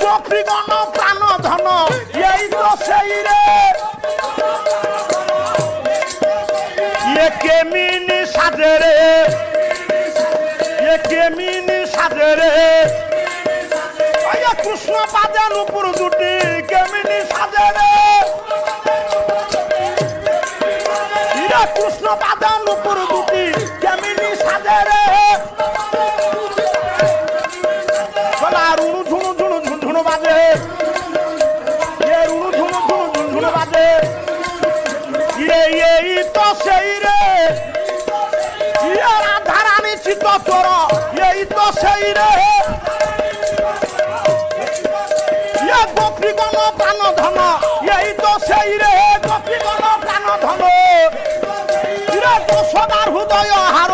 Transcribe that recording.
গোপীগণ প্রাণ ধন এই তো সেই রে কেমিনি সাজে রে কেমিনি সাজে রে কৃষ্ণ পাদে নুপুর দুটি কেমিনি সাজে রে কৃষ্ণ পাদে নুপুর দুটি কেমিনি সাজে রে রুণু ঝুণু ঝুণু ঝুনঝুনু বাজে রুণু ঝুণু ঝুণু ঝুনঝুনু বাজে এই তো সেই রে রাধারানী চিত তোর এই তো সেই রে গোপীগণ প্রাণ ধন এই তো সেই রে গোপীগণ প্রাণ ধন যশোদার হৃদয় হার